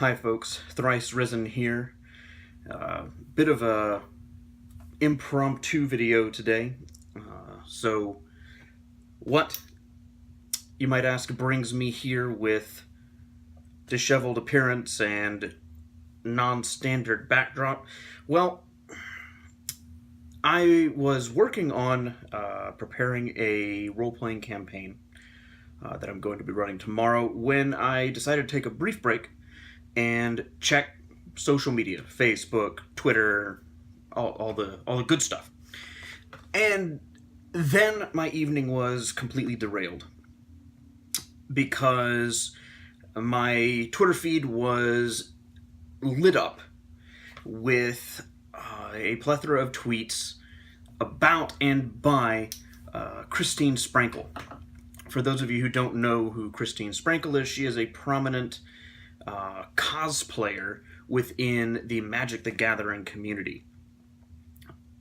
Hi folks, ThriceRisen here. Bit of a impromptu video today. So what, you might ask, brings me here with disheveled appearance and non-standard backdrop? Well, I was working on preparing a role-playing campaign that I'm going to be running tomorrow when I decided to take a brief break and check social media, Facebook, Twitter, all the good stuff. And then my evening was completely derailed because my Twitter feed was lit up with a plethora of tweets about and by Christine Sprankle. For those of you who don't know who Christine Sprankle is, she is a prominent cosplayer within the Magic the Gathering community.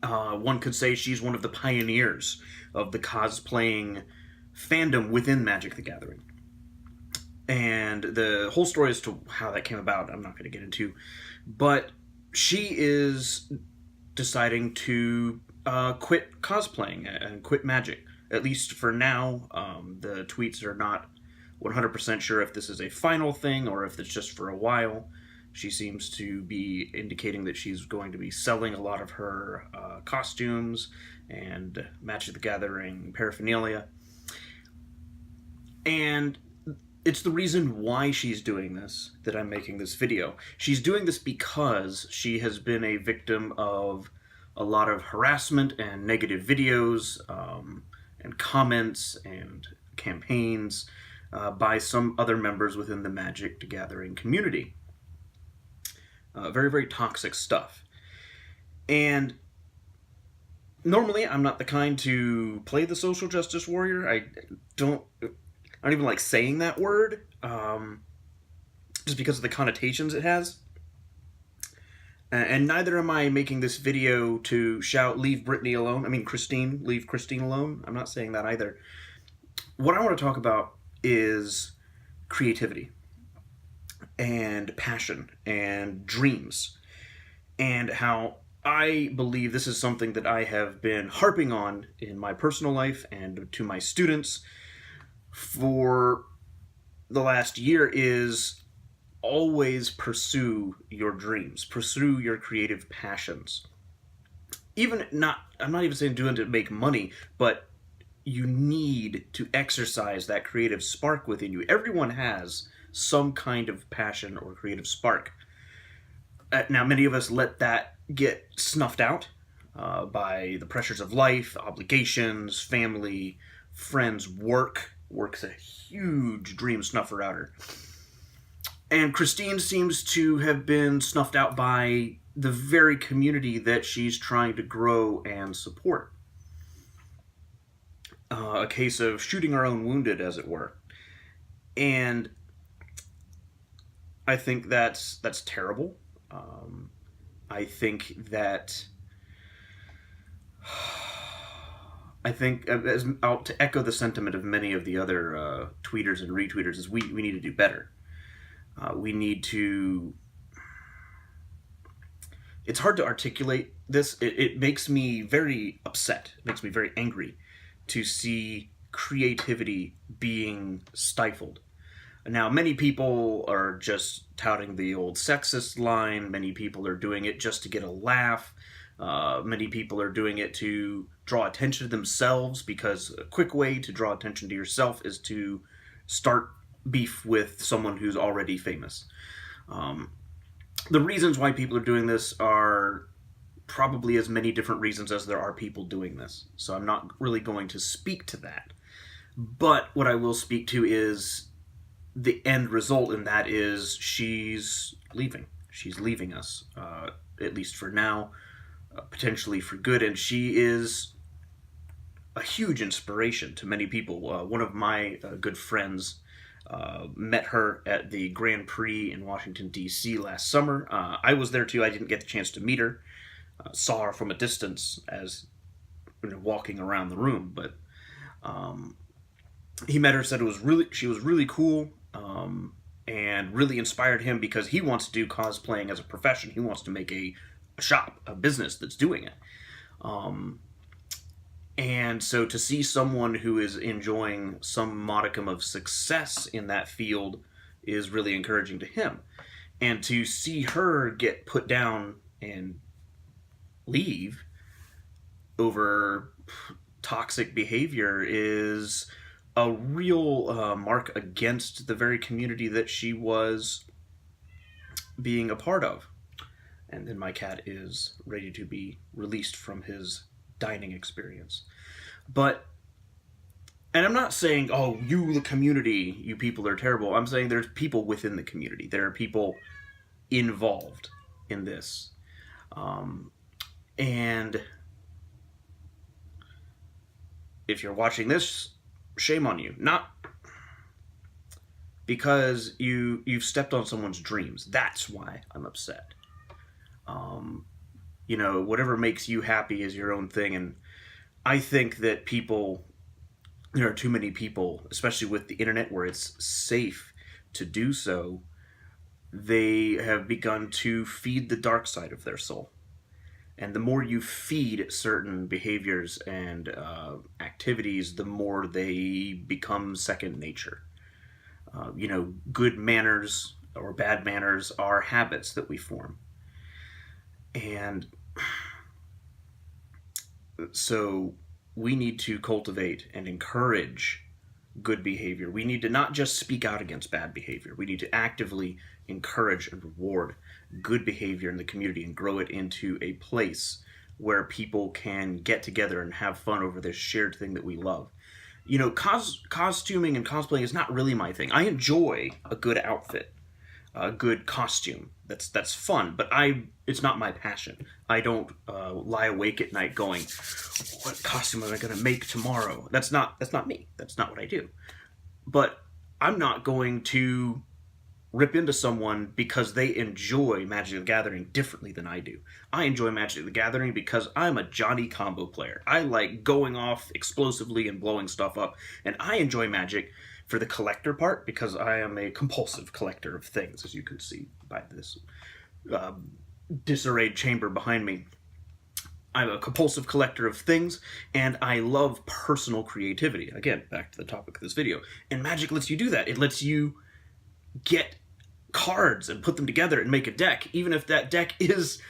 One could say she's one of the pioneers of the cosplaying fandom within Magic the Gathering. And the whole story as to how that came about, I'm not going to get into. But she is deciding to quit cosplaying and quit Magic. At least for now. The tweets are not 100% sure if this is a final thing or if it's just for a while. She seems to be indicating that she's going to be selling a lot of her costumes and Magic the Gathering paraphernalia. And it's the reason why she's doing this that I'm making this video. She's doing this because she has been a victim of a lot of harassment and negative videos and comments and campaigns by some other members within the Magic the Gathering community. Very, very toxic stuff. And normally I'm not the kind to play the social justice warrior. I don't even like saying that word, just because of the connotations it has. And neither am I making this video to shout, leave Brittany alone. I mean, Christine, leave Christine alone. I'm not saying that either. What I want to talk about is creativity and passion and dreams, and how I believe this is something that I have been harping on in my personal life and to my students for the last year is always pursue your dreams, pursue your creative passions. I'm not even saying doing it to make money, but you need to exercise that creative spark within you. Everyone has some kind of passion or creative spark. Now, many of us let that get snuffed out by the pressures of life, obligations, family, friends, work. Work's a huge dream snuffer outer. And Christine seems to have been snuffed out by the very community that she's trying to grow and support. A case of shooting our own wounded, as it were. And I think that's terrible. I think to echo the sentiment of many of the other tweeters and retweeters, is we need to do better. We need to... It's hard to articulate this. It makes me very upset. It makes me very angry to see creativity being stifled. Now, many people are just touting the old sexist line. Many people are doing it just to get a laugh. Many people are doing it to draw attention to themselves, because a quick way to draw attention to yourself is to start beef with someone who's already famous. The reasons why people are doing this are probably as many different reasons as there are people doing this. So I'm not really going to speak to that. But what I will speak to is the end result, and that is she's leaving. She's leaving us, at least for now, potentially for good. And she is a huge inspiration to many people. One of my good friends met her at the Grand Prix in Washington, D.C. last summer. I was there too. I didn't get the chance to meet her. Saw her from a distance as walking around the room, but he met her, said she was really cool. and really inspired him because he wants to do cosplaying as a profession. He wants to make a shop, a business that's doing it. And so to see someone who is enjoying some modicum of success in that field is really encouraging to him. And to see her get put down and leave over toxic behavior is a real mark against the very community that she was being a part of. And then my cat is ready to be released from his dining experience. But, and I'm not saying, oh, you, the community, you people are terrible. I'm saying there's people within the community. There are people involved in this. And if you're watching this, shame on you. Not because you've stepped on someone's dreams. That's why I'm upset. You know, whatever makes you happy is your own thing. And I think that there are too many people, especially with the internet where it's safe to do so, they have begun to feed the dark side of their soul. And the more you feed certain behaviors and activities, the more they become second nature. You know, good manners or bad manners are habits that we form. And so we need to cultivate and encourage good behavior. We need to not just speak out against bad behavior. We need to actively encourage and reward good behavior in the community and grow it into a place where people can get together and have fun over this shared thing that we love. You know, costuming and cosplaying is not really my thing. I enjoy a good outfit, a good costume. That's fun, but it's not my passion. I don't lie awake at night going, what costume am I going to make tomorrow? That's not me. That's not what I do. But I'm not going to rip into someone because they enjoy Magic the Gathering differently than I do. I enjoy Magic the Gathering because I'm a Johnny combo player. I like going off explosively and blowing stuff up, and I enjoy Magic for the collector part because I am a compulsive collector of things, as you can see by this disarrayed chamber behind me. I'm a compulsive collector of things, and I love personal creativity. Again, back to the topic of this video. And Magic lets you do that. It lets you get cards and put them together and make a deck. Even if that deck is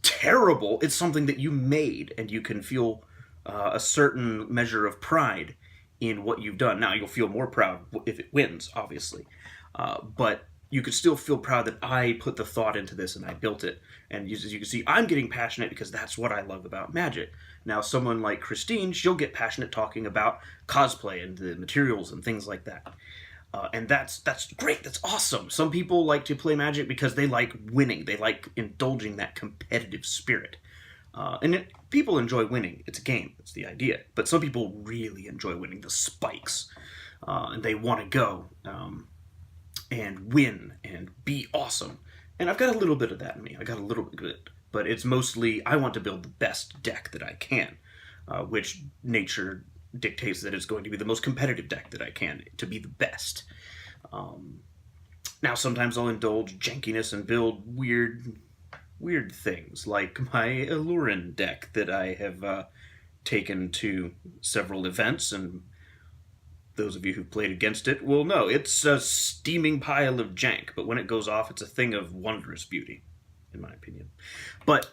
terrible, it's something that you made, and you can feel a certain measure of pride in what you've done. Now, you'll feel more proud if it wins, obviously. But you could still feel proud that I put the thought into this and I built it. And as you can see, I'm getting passionate because that's what I love about Magic. Now, someone like Christine, she'll get passionate talking about cosplay and the materials and things like that. And that's great. That's awesome. Some people like to play Magic because they like winning. They like indulging that competitive spirit. People enjoy winning. It's a game. It's the idea. But some people really enjoy winning the spikes. And they want to go and win and be awesome. And I've got a little bit of that in me. I got a little bit of it. But it's mostly, I want to build the best deck that I can. Which nature dictates that it's going to be the most competitive deck that I can to be the best. Now, sometimes I'll indulge jankiness and build weird things, like my Allurin deck that I have taken to several events, and those of you who've played against it will know it's a steaming pile of jank, but when it goes off, it's a thing of wondrous beauty, in my opinion. But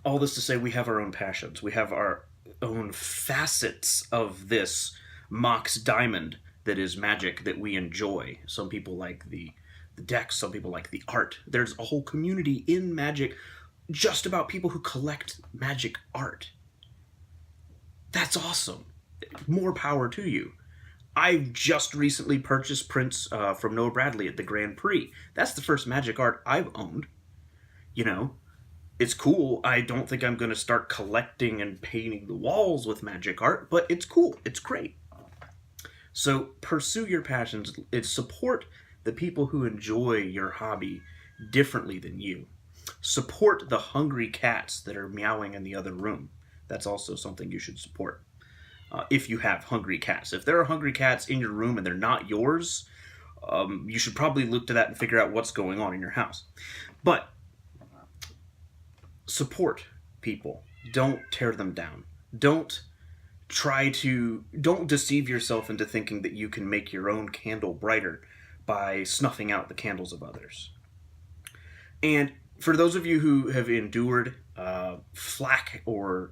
all this to say, we have our own passions. We have our own facets of this Mox Diamond that is Magic that we enjoy. Some people like the decks, some people like the art. There's a whole community in Magic just about people who collect Magic art. That's awesome. More power to you. I've just recently purchased prints from Noah Bradley at the Grand Prix. That's the first Magic art I've owned. You know, it's cool. I don't think I'm going to start collecting and painting the walls with Magic art, but it's cool. It's great. So pursue your passions. Support the people who enjoy your hobby differently than you. Support the hungry cats that are meowing in the other room. That's also something you should support. If you have hungry cats. If there are hungry cats in your room and they're not yours, you should probably look to that and figure out what's going on in your house. But support people. Don't tear them down. Don't deceive yourself into thinking that you can make your own candle brighter by snuffing out the candles of others. And for those of you who have endured flack or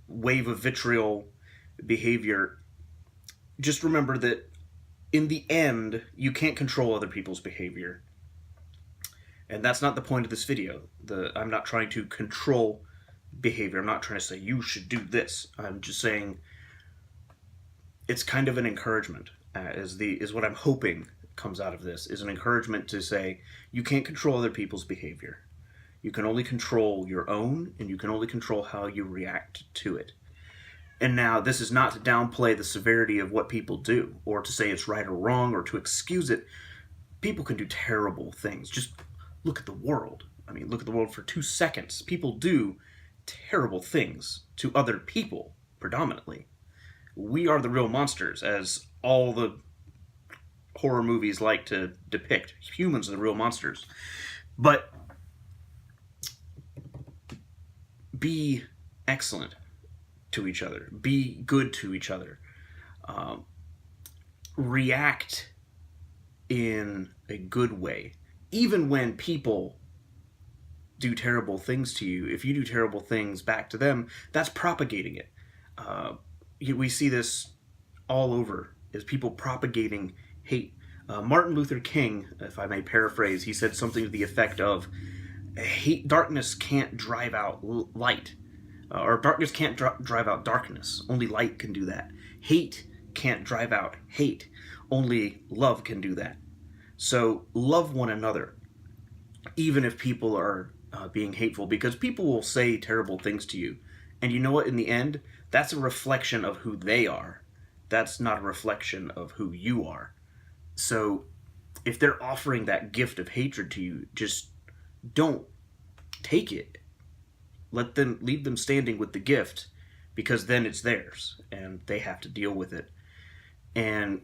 wave of vitriol behavior, just remember that in the end, you can't control other people's behavior. And that's not the point of this video. I'm not trying to control behavior. I'm not trying to say you should do this. I'm just saying it's kind of an encouragement, is what I'm hoping comes out of this, is an encouragement to say you can't control other people's behavior. You can only control your own, and you can only control how you react to it. And now, this is not to downplay the severity of what people do, or to say it's right or wrong, or to excuse it. People can do terrible things. Just look at the world. I mean, look at the world for 2 seconds. People do terrible things to other people, predominantly. We are the real monsters, as all the horror movies like to depict. Humans are the real monsters. But be excellent to each other. Be good to each other. React in a good way. Even when people do terrible things to you, if you do terrible things back to them, that's propagating it. We see this all over, is people propagating hate. Martin Luther King, if I may paraphrase, he said something to the effect of, darkness can't drive out light. Or darkness can't drive out darkness. Only light can do that. Hate can't drive out hate. Only love can do that. So love one another, even if people are being hateful, because people will say terrible things to you. And you know what? In the end, that's a reflection of who they are. That's not a reflection of who you are. So if they're offering that gift of hatred to you, just don't take it. Leave them standing with the gift, because then it's theirs and they have to deal with it. And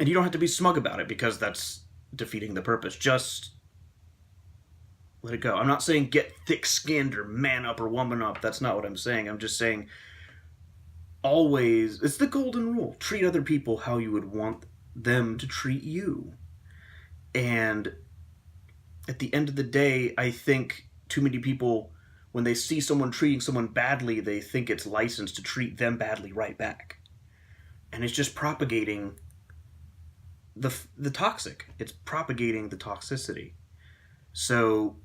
you don't have to be smug about it, because that's defeating the purpose. Just let it go. I'm not saying get thick-skinned or man up or woman up. That's not what I'm saying. I'm just saying always, it's the golden rule. Treat other people how you would want them to treat you. And at the end of the day, I think too many people, when they see someone treating someone badly, they think it's license to treat them badly right back. And it's just propagating the toxic. It's propagating the toxicity. So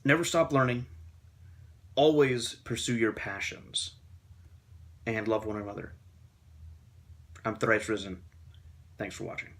never stop learning. Always pursue your passions. And love one another. I'm ThriceRisen. Thanks for watching.